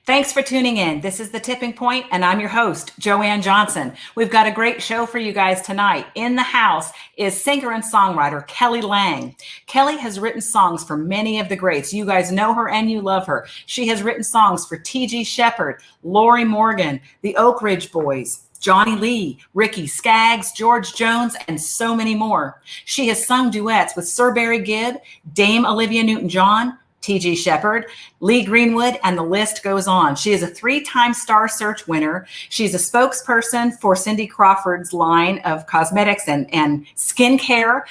Thanks for tuning in. This is The Tipping Point, and I'm your host, Joanne Johnson. We've got a great show for you guys tonight. In the house is singer and songwriter Kelly Lang. Kelly has written songs for many of the greats. You guys know her and you love her. She has written songs for T.G. Shepherd, Lori Morgan, the Oak Ridge Boys, Johnny Lee, Ricky Skaggs, George Jones, and so many more. She has sung duets with Sir Barry Gibb, Dame Olivia Newton-John, T.G. Shepherd, Lee Greenwood, and the list goes on. She is a 3-time Star Search winner. She's a spokesperson for Cindy Crawford's line of cosmetics and skincare.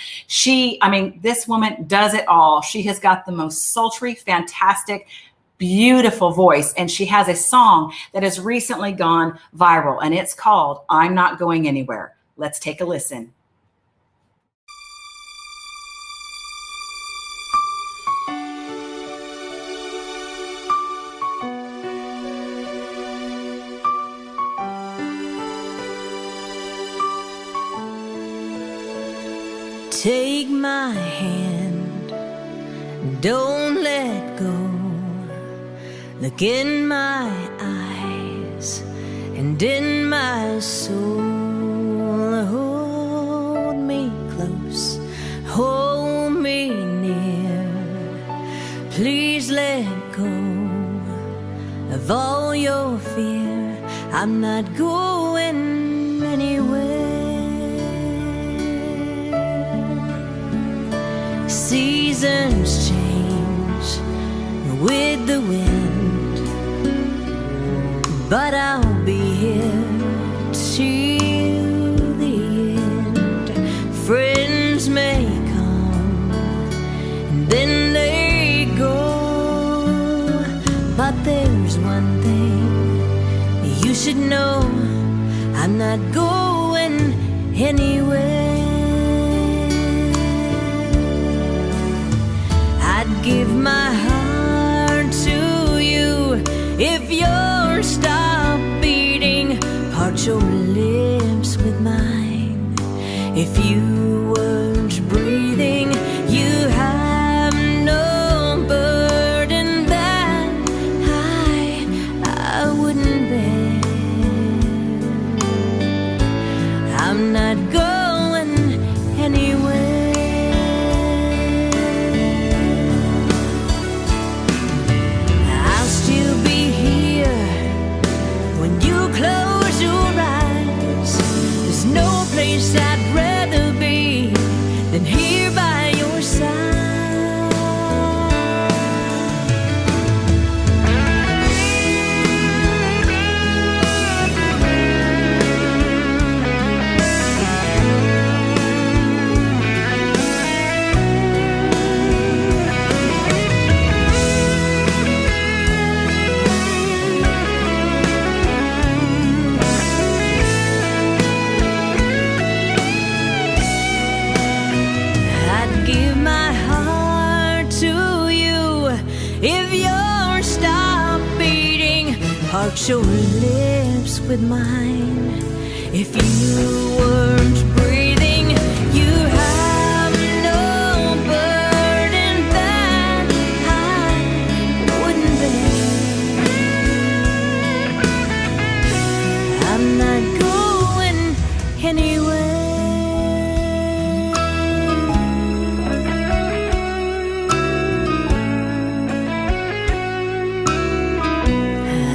This woman does it all. She has got the most sultry, fantastic, beautiful voice, and she has a song that has recently gone viral, and it's called I'm Not Going Anywhere. Let's take a listen. Take my hand, don't let go. Look in my eyes and in my soul. Hold me close, hold me near. Please let go of all your fear. I'm not going anywhere. Seasons change with the wind, but I'll be here till the end. Friends may come and then they go, but there's one thing you should know: I'm not going anywhere. Give my heart to you if yours stop beating. Part your lips with mine if you weren't breathing. You have no burden that I wouldn't bear. I'm not going anywhere. I'd rather be than here by your side. Part your lips with mine if you weren't breathing. You have no burden that I wouldn't bear. I'm not going anywhere.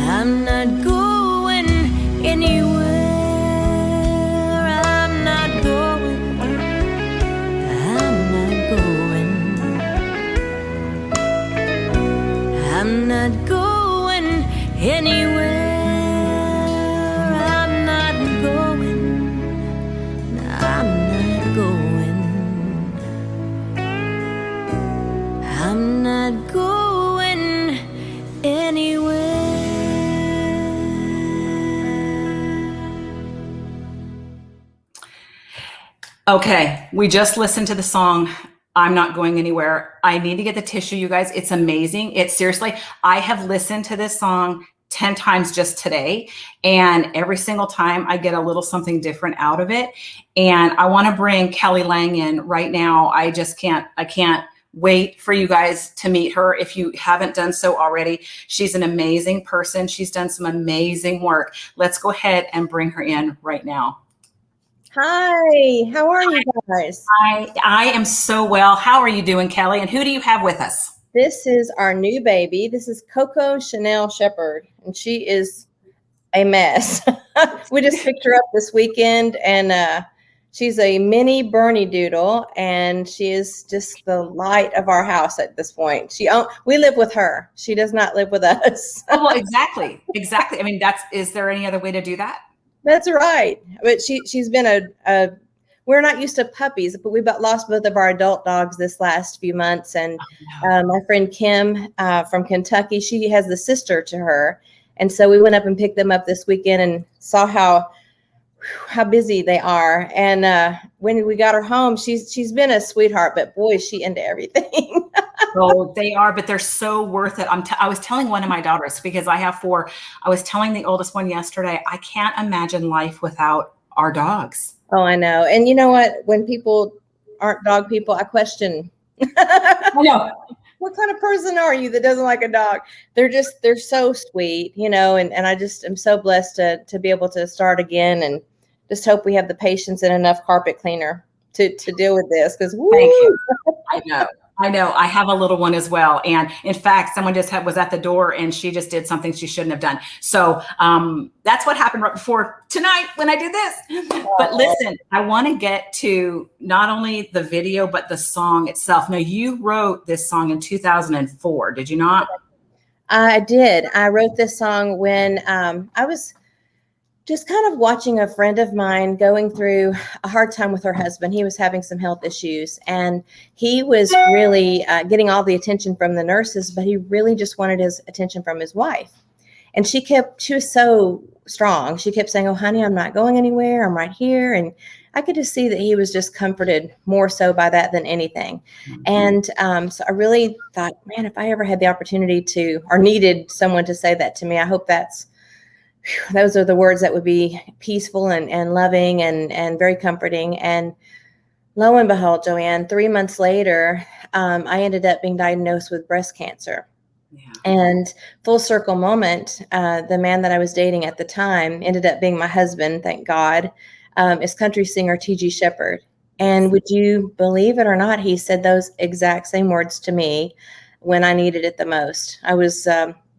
I'm not going anywhere. I'm not going. I'm not going. I'm not going anywhere. I'm not going. I'm not going. I'm not going anywhere. Okay, we just listened to the song, I'm Not Going Anywhere. I need to get the tissue, you guys. It's amazing. It's seriously, I have listened to this song 10 times just today, and every single time I get a little something different out of it. And I want to bring Kelly Lang in right now. I can't wait for you guys to meet her if you haven't done so already. She's an amazing person. She's done some amazing work. Let's go ahead and bring her in right now. Hi, how are you guys? I am so well. How are you doing, Kelly? And who do you have with us? This is our new baby. This is Coco Chanel Shepherd, and she is a mess. We just picked her up this weekend, and she's a mini Bernie doodle, and she is just the light of our house at this point. We live with her. She does not live with us. Well, exactly. I mean, is there any other way to do that? That's right. But she's been we're not used to puppies, but we lost both of our adult dogs this last few months. And my friend Kim from Kentucky, she has the sister to her. And so we went up and picked them up this weekend and saw how busy they are. And when we got her home, she's been a sweetheart, but boy, is she into everything. Oh, they are, but they're so worth it. I was telling one of my daughters, because I have 4, I was telling the oldest one yesterday, I can't imagine life without our dogs. Oh, I know. And you know what? When people aren't dog people, I question. I know. What kind of person are you that doesn't like a dog? They're so sweet, and I just am so blessed to be able to start again, and just hope we have the patience and enough carpet cleaner to deal with this. Because thank you. I know. I have a little one as well. And in fact, someone was at the door and she just did something she shouldn't have done. So that's what happened right before tonight when I did this. But listen, I want to get to not only the video, but the song itself. Now, you wrote this song in 2004, did you not? I did. I wrote this song when I was just kind of watching a friend of mine going through a hard time with her husband. He was having some health issues, and he was really getting all the attention from the nurses, but he really just wanted his attention from his wife. And she was so strong. She kept saying, "Oh, honey, I'm not going anywhere. I'm right here." And I could just see that he was just comforted more so by that than anything. Mm-hmm. And so I really thought, man, if I ever had the opportunity or needed someone to say that to me, I hope those are the words that would be peaceful and loving and very comforting. And lo and behold, Joanne, 3 months later, I ended up being diagnosed with breast cancer. Yeah. And full circle moment, the man that I was dating at the time ended up being my husband, thank God, is country singer T.G. Shepherd. And would you believe it or not, he said those exact same words to me when I needed it the most. I was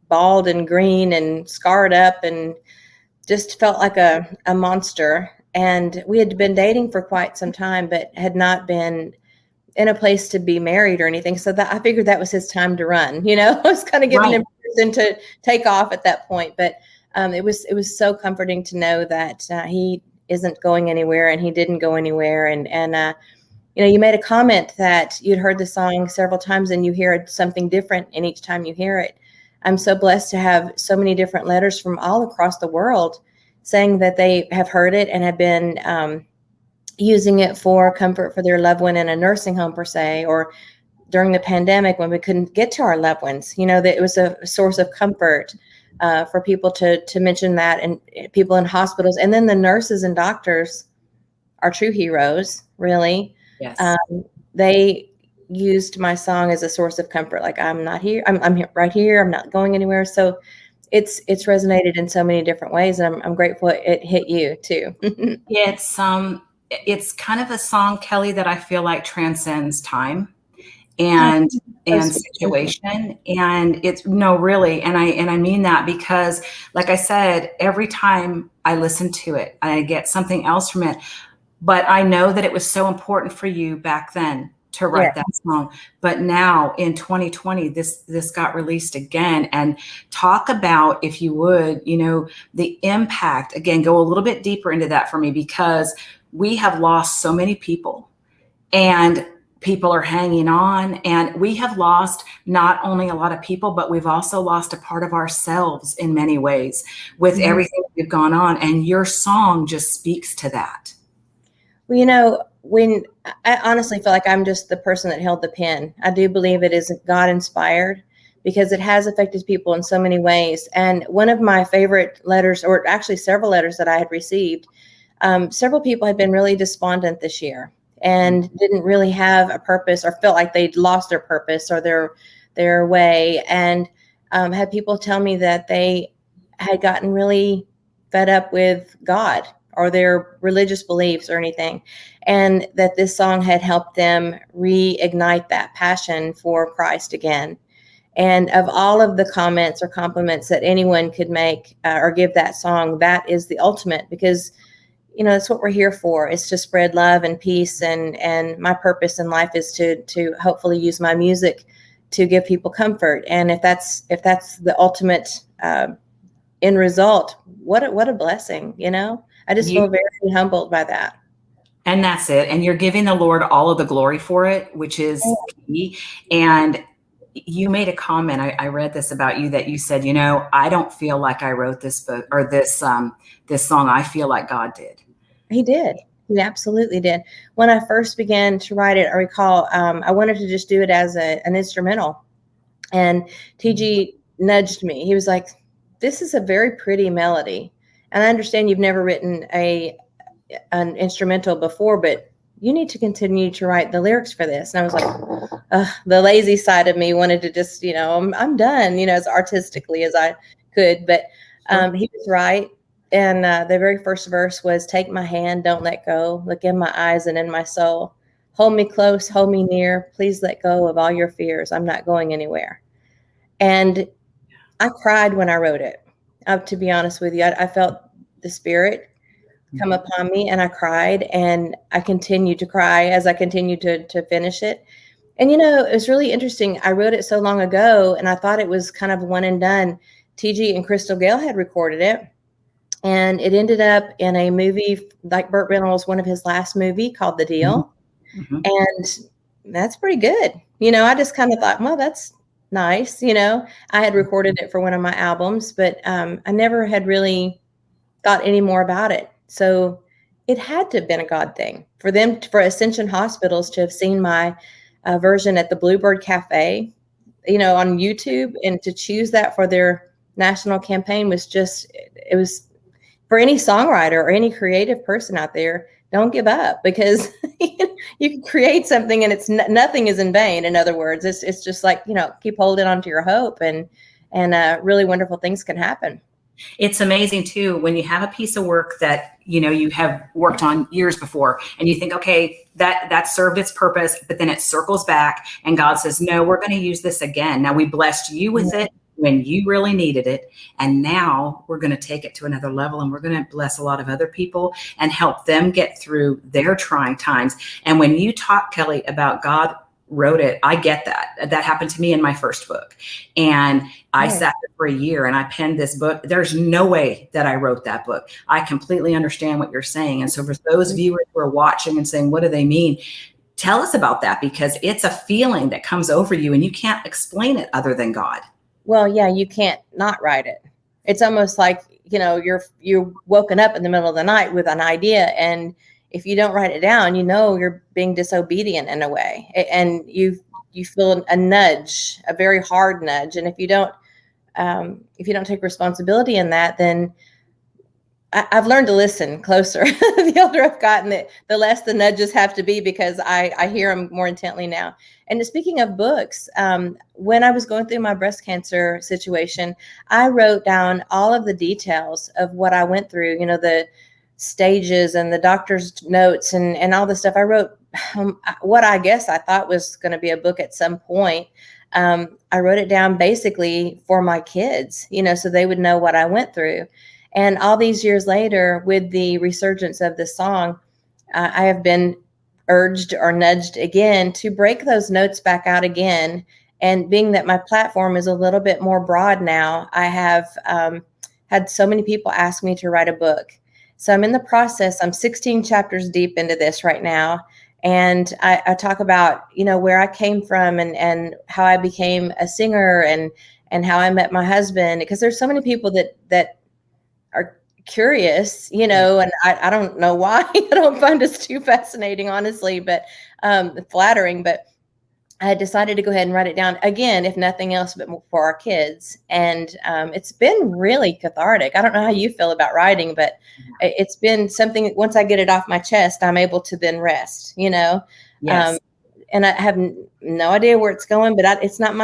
bald and green and scarred up and just felt like a monster. And we had been dating for quite some time, but had not been in a place to be married or anything. So that I figured that was his time to run. I was kind of giving him reason to take off at that point. But it was so comforting to know that he isn't going anywhere, and he didn't go anywhere. And you made a comment that you'd heard the song several times and you hear something different in each time you hear it. I'm so blessed to have so many different letters from all across the world saying that they have heard it and have been using it for comfort for their loved one in a nursing home per se, or during the pandemic when we couldn't get to our loved ones, that it was a source of comfort for people to mention that, and people in hospitals. And then the nurses and doctors are true heroes, really. Yes. They used my song as a source of comfort. Like, I'm not here. I'm here, right here. I'm not going anywhere. So it's resonated in so many different ways. And I'm grateful it hit you too. It's kind of a song, Kelly, that I feel like transcends time and situation. And it's really. And I mean that because, like I said, every time I listen to it, I get something else from it. But I know that it was so important for you back then to write that song. But now in 2020, this got released again. And talk about, if you would, the impact. Again, go a little bit deeper into that for me, because we have lost so many people, and people are hanging on. And we have lost not only a lot of people, but we've also lost a part of ourselves in many ways with everything we've gone on. And your song just speaks to that. Well, when I honestly feel like I'm just the person that held the pen. I do believe it is God inspired, because it has affected people in so many ways. And one of my favorite letters, or actually several letters that I had received, several people had been really despondent this year. and didn't really have a purpose, or felt like they'd lost their purpose or their way. And had people tell me that they had gotten really fed up with God or their religious beliefs or anything, and that this song had helped them reignite that passion for Christ again. And of all of the comments or compliments that anyone could make or give that song, that is the ultimate, because that's what we're here for, is to spread love and peace. And my purpose in life is to hopefully use my music to give people comfort. And if that's the ultimate end result, what a blessing, I just feel very humbled by that. And that's it. And you're giving the Lord all of the glory for it, which is key. And you made a comment. I read this about you, that you said, I don't feel like I wrote this book or this song. I feel like God did. He did. He absolutely did. When I first began to write it, I recall I wanted to just do it as an instrumental. And TG nudged me. He was like, this is a very pretty melody. And I understand you've never written an instrumental before, but you need to continue to write the lyrics for this. And I was like, the lazy side of me wanted to just, I'm done, as artistically as I could. But he was right. And the very first verse was, take my hand, don't let go. Look in my eyes and in my soul. Hold me close, hold me near. Please let go of all your fears. I'm not going anywhere. And I cried when I wrote it. To be honest with you, I felt the Spirit come upon me, and I cried, and I continued to cry as I continued to finish it. And it was really interesting. I wrote it so long ago, and I thought it was kind of one and done. TG and Crystal Gale had recorded it, and it ended up in a movie, like Burt Reynolds, one of his last movie, called The Deal. Mm-hmm. And that's pretty good. I just kind of thought, well, that's nice. I had recorded it for one of my albums, but I never had really thought any more about it. So it had to have been a God thing for for Ascension Hospitals to have seen my version at the Bluebird Cafe, on YouTube, and to choose that for their national campaign it was for any songwriter or any creative person out there. Don't give up, because you can create something and it's nothing is in vain. In other words, it's just like, keep holding on to your hope, and really wonderful things can happen. It's amazing too, when you have a piece of work that, you have worked on years before, and you think, okay, that served its purpose, but then it circles back and God says, no, we're going to use this again. Now, we blessed you with it when you really needed it. And now we're going to take it to another level, and we're going to bless a lot of other people and help them get through their trying times. And when you talk, Kelly, about God wrote it, I get that. That happened to me in my first book. And I sat there for a year and I penned this book. There's no way that I wrote that book. I completely understand what you're saying. And so for those viewers who are watching and saying, what do they mean? Tell us about that, because it's a feeling that comes over you and you can't explain it other than God. Well, yeah, you can't not write it. It's almost like, you're woken up in the middle of the night with an idea, and if you don't write it down, you're being disobedient in a way, and you feel a nudge, a very hard nudge. And if you don't take responsibility in that, then I've learned to listen closer. The older I've gotten, the less the nudges have to be, because I hear them more intently now. And speaking of books, when I was going through my breast cancer situation, I wrote down all of the details of what I went through, the stages and the doctor's notes and all the stuff. I wrote what I guess I thought was going to be a book at some point. I wrote it down basically for my kids, so they would know what I went through. And all these years later, with the resurgence of this song, I have been urged or nudged again to break those notes back out again. And being that my platform is a little bit more broad now, I have had so many people ask me to write a book. So I'm in the process. I'm 16 chapters deep into this right now. And I talk about, where I came from and how I became a singer and how I met my husband, because there's so many people that are curious, and I don't know why. I don't find this too fascinating, honestly, but flattering. But I had decided to go ahead and write it down again, if nothing else, but for our kids. And it's been really cathartic. I don't know how you feel about writing, but it's been something, once I get it off my chest, I'm able to then rest, you know? Yes. And I have no idea where it's going, but it's not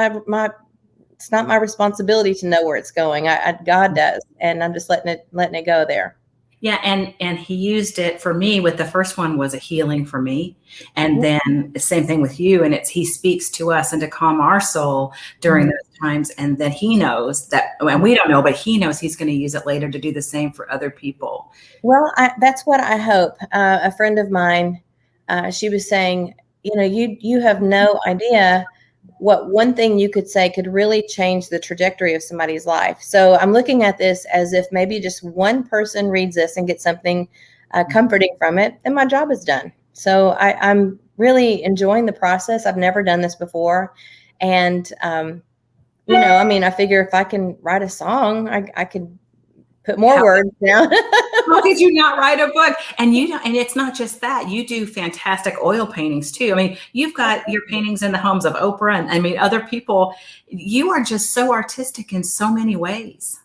it's not my responsibility to know where it's going. God does. And I'm just letting it go there. Yeah, and he used it for me with the first one was a healing for me. And then the same thing with you. And he speaks to us and to calm our soul during those times. And then he knows that, and we don't know, but he knows he's going to use it later to do the same for other people. Well, that's what I hope. A friend of mine, she was saying, you know, you have no idea what one thing you could say could really change the trajectory of somebody's life. So I'm looking at this as if maybe just one person reads this and gets something comforting from it, and my job is done. So I'm really enjoying the process. I've never done this before. And, you know, I mean, I figure if I can write a song, I could put more words down. How could you not write a book? And and it's not just that. You do fantastic oil paintings too. I mean, you've got your paintings in the homes of Oprah and I mean, other people. You are just so artistic in so many ways.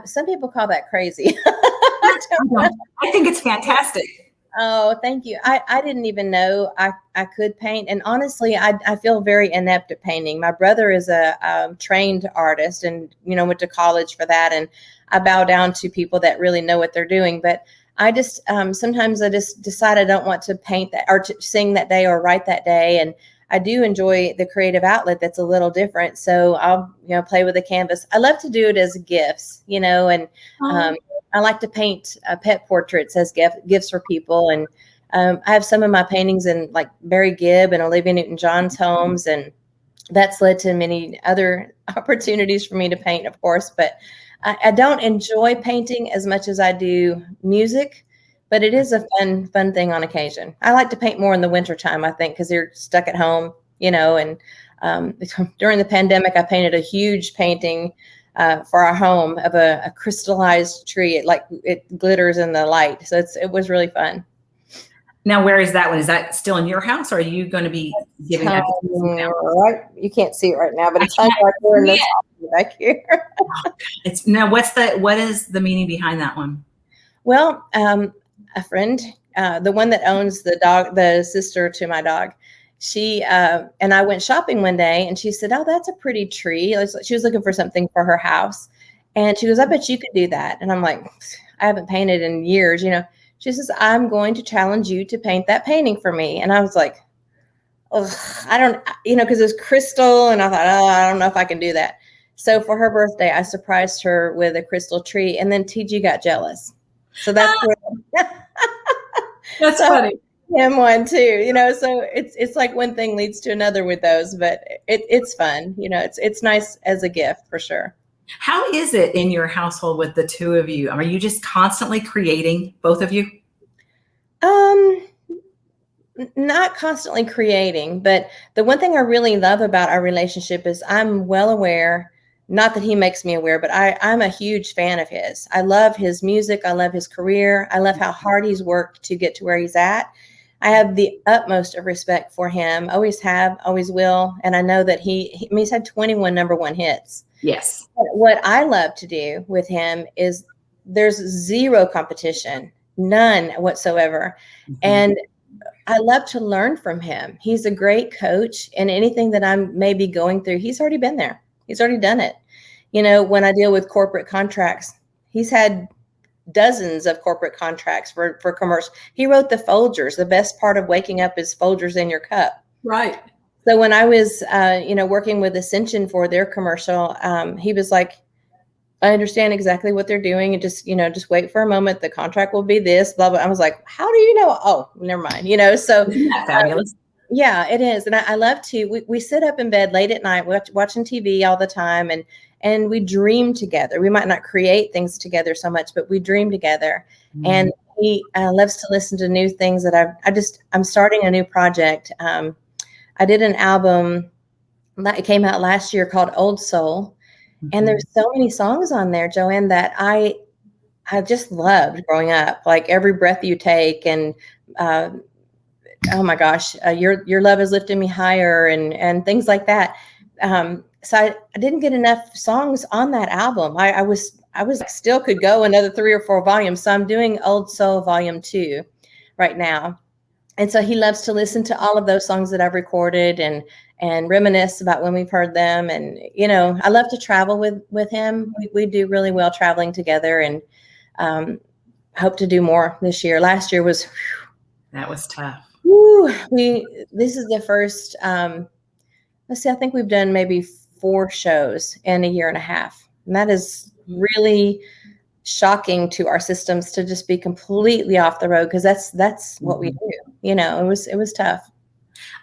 Some people call that crazy. I think it's fantastic. Oh, thank you. I didn't even know I could paint. And honestly, I feel very inept at painting. My brother is a trained artist and, you know, went to college for that. And I bow down to people that really know what they're doing. But I just, sometimes I just decide I don't want to paint that or to sing that day or write that day. And I do enjoy the creative outlet that's a little different. So I'll, you know, play with a canvas. I love to do it as gifts, you know, and I like to paint pet portraits as gifts for people. And I have some of my paintings in like Barry Gibb and Olivia Newton-John's homes. And that's led to many other opportunities for me to paint, of course. But I don't enjoy painting as much as I do music, but it is a fun thing on occasion. I like to paint more in the wintertime, I think, because you're stuck at home, you know, and during the pandemic, I painted a huge painting for our home of a crystallized tree. It glitters in the light. So it was really fun. Now, where is that one? Is that still in your house or are you going to be giving that? Right. You can't see it right now, but it's like we're in this back here. What is the meaning behind that one? Well, a friend, the one that owns the dog, the sister to my dog, she and I went shopping one day and she said, "Oh, that's a pretty tree." She was looking for something for her house. And she goes, "I bet you could do that." And I'm like, "I haven't painted in years, you know." She says, "I'm going to challenge you to paint that painting for me." And I was like, "Oh, I don't, you know, because it was crystal." And I thought, "Oh, I don't know if I can do that." So for her birthday, I surprised her with a crystal tree, and then TG got jealous. So that's that's funny. Him one too, you know. So it's like one thing leads to another with those, but it's fun, you know. It's nice as a gift for sure. How is it in your household with the two of you? Are you just constantly creating, both of you? Not constantly creating, but the one thing I really love about our relationship is I'm well aware, not that he makes me aware, but I'm a huge fan of his. I love his music. I love his career. I love how hard he's worked to get to where he's at. I have the utmost of respect for him. Always have, always will. And I know that he's had 21 #1 hits. Yes. What I love to do with him is there's zero competition, none whatsoever. Mm-hmm. And I love to learn from him. He's a great coach, and anything that I'm maybe going through, he's already been there. He's already done it. You know, when I deal with corporate contracts, he's had dozens of corporate contracts for commercial. He wrote the Folgers. The best part of waking up is Folgers in your cup. Right. So when I was, working with Ascension for their commercial, he was like, "I understand exactly what they're doing, and just wait for a moment. The contract will be this, blah, blah." I was like, "How do you know?" Oh, never mind. You know, so isn't that fabulous? Yeah, it is. And I love to, we sit up in bed late at night, watching TV all the time. And we dream together. We might not create things together so much, but we dream together. Mm-hmm. And he loves to listen to new things that I'm starting a new project. I did an album that came out last year called Old Soul. Mm-hmm. And there's so many songs on there, Joanne, that I just loved growing up, like Every Breath You Take and oh my gosh, your love has lifted me higher, and things like that. So I didn't get enough songs on that album. I was still could go another 3 or 4 volumes. So I'm doing Old Soul Volume 2 right now. And so he loves to listen to all of those songs that I've recorded and reminisce about when we've heard them. And, you know, I love to travel with him. We do really well traveling together, and hope to do more this year. Last year was, that was tough. This is the first, let's see, I think we've done maybe 4 shows in a year and a half. And that is really shocking to our systems, to just be completely off the road, because that's what we do. You know, it was tough.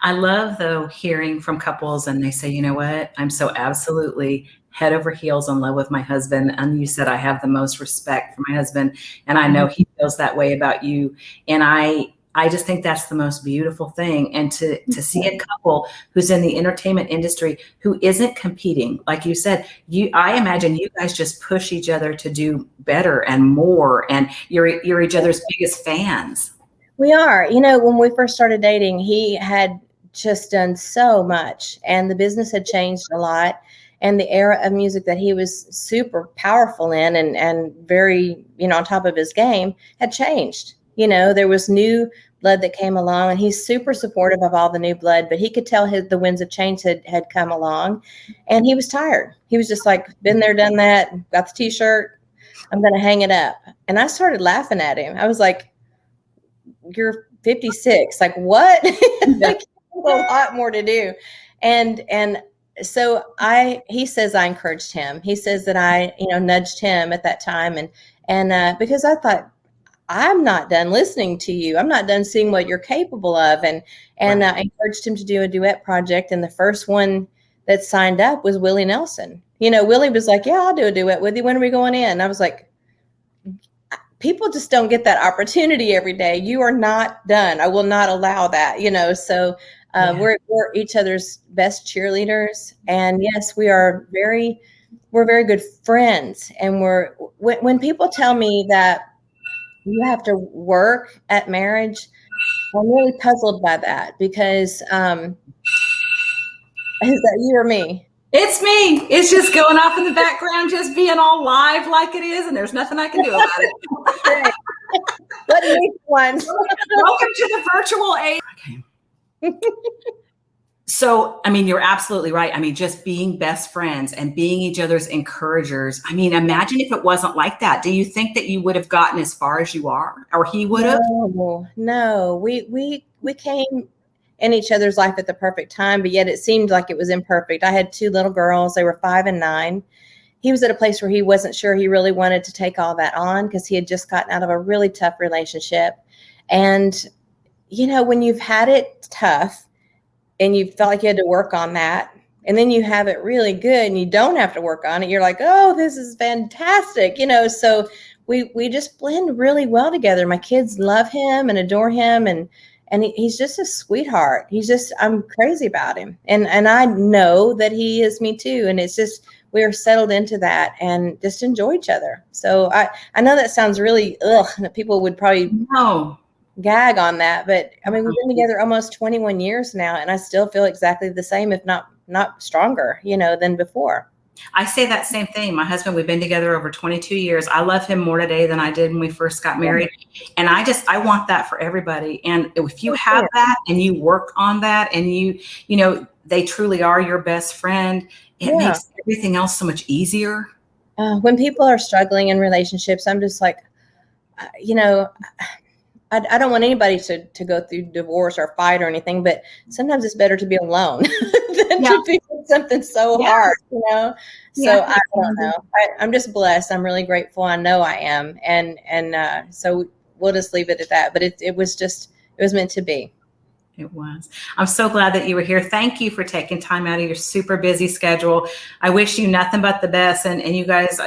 I love, though, hearing from couples and they say, you know what, I'm so absolutely head over heels in love with my husband. And you said, I have the most respect for my husband, and I know he feels that way about you. And I just think that's the most beautiful thing. And to see a couple who's in the entertainment industry who isn't competing, like you said, I imagine you guys just push each other to do better and more, and you're each other's biggest fans. We are. You know, when we first started dating, he had just done so much, and the business had changed a lot, and the era of music that he was super powerful in and very, you know, on top of his game had changed. You know, there was new blood that came along, and he's super supportive of all the new blood, but he could tell the winds of change had come along, and he was tired. He was just like, been there, done that, got the t-shirt, I'm going to hang it up. And I started laughing at him. I was like, you're 56. Like, what? Like, a lot more to do. And so he says I encouraged him. He says that I, you know, nudged him at that time. And because I thought, I'm not done listening to you. I'm not done seeing what you're capable of. And I encouraged him to do a duet project. And the first one that signed up was Willie Nelson. You know, Willie was like, yeah, I'll do a duet with you. When are we going in? And I was like, people just don't get that opportunity every day. You are not done. I will not allow that, you know. So we're each other's best cheerleaders. And yes, we're very good friends. And when people tell me that you have to work at marriage, I'm really puzzled by that, because is that you or me? It's me. It's just going off in the background, just being all live like it is, and there's nothing I can do about it. What next one? Welcome to the virtual age. Okay. So, I mean, you're absolutely right. I mean, just being best friends and being each other's encouragers. I mean, imagine if it wasn't like that. Do you think that you would have gotten as far as you are, or he would have? No. We came in each other's life at the perfect time, but yet it seemed like it was imperfect. I had 2 little girls. They were 5 and 9. He was at a place where he wasn't sure he really wanted to take all that on, because he had just gotten out of a really tough relationship. And, you know, when you've had it tough and you felt like you had to work on that, and then you have it really good and you don't have to work on it, you're like, oh, this is fantastic. You know, so we just blend really well together. My kids love him and adore him. And he's just a sweetheart. I'm crazy about him. And I know that he is me too. And it's just, we are settled into that and just enjoy each other. So I know that sounds really, that people would probably gag on that. But I mean, we've been together almost 21 years now, and I still feel exactly the same, if not stronger, you know, than before. I say that same thing. My husband, we've been together over 22 years. I love him more today than I did when we first got married. And I want that for everybody. And if you have that and you work on that, and you know, they truly are your best friend, it makes everything else so much easier. When people are struggling in relationships, I'm just like, you know, I don't want anybody to go through divorce or fight or anything, but sometimes it's better to be alone than to be with something so hard, you know? So I don't know. I'm just blessed. I'm really grateful. I know I am. And so we'll just leave it at that. But it was meant to be. It was. I'm so glad that you were here. Thank you for taking time out of your super busy schedule. I wish you nothing but the best. And you guys,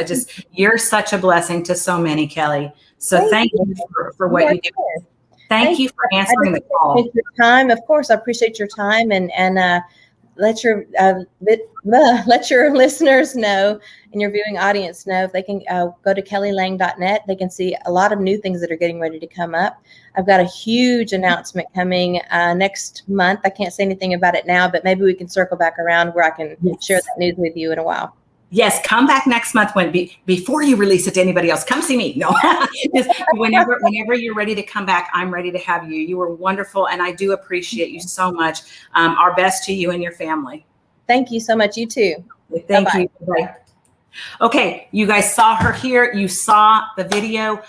you're such a blessing to so many, Kelly. So thank you for what you do. Thank you for answering the call. Your time. Of course, I appreciate your time. And let your let your listeners know and your viewing audience know if they can go to kellylang.net. They can see a lot of new things that are getting ready to come up. I've got a huge announcement coming next month. I can't say anything about it now, but maybe we can circle back around where I can share that news with you in a while. Yes, come back next month before you release it to anybody else. Come see me. No, just whenever you're ready to come back, I'm ready to have you. You were wonderful, and I do appreciate you so much. Our best to you and your family. Thank you so much. You too. Thank you. Bye. Okay, you guys saw her here. You saw the video.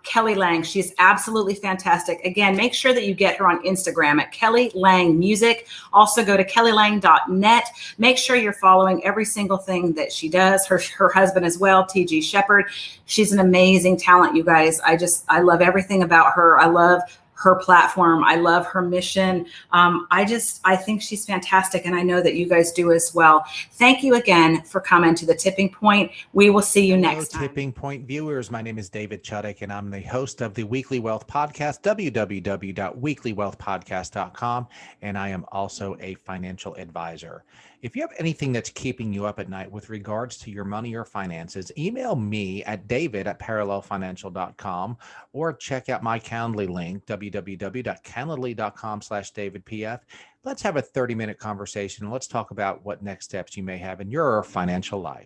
Kelly Lang, she's absolutely fantastic. Again, make sure that you get her on Instagram at Kelly Lang Music. Also go to kellylang.net. Make sure you're following every single thing that she does. Her husband as well, T.G. Shepherd. She's an amazing talent, you guys. I love everything about her. I love her platform. I love her mission. I think she's fantastic, and I know that you guys do as well. Thank you again for coming to the Tipping Point. We will see you next time. Tipping Point viewers, my name is David Chuddick, and I'm the host of the Weekly Wealth Podcast, www.weeklywealthpodcast.com, and I am also a financial advisor. If you have anything that's keeping you up at night with regards to your money or finances, email me at david@parallelfinancial.com or check out my Calendly link, www.calendly.com/davidpf. Let's have a 30-minute conversation. Let's talk about what next steps you may have in your financial life.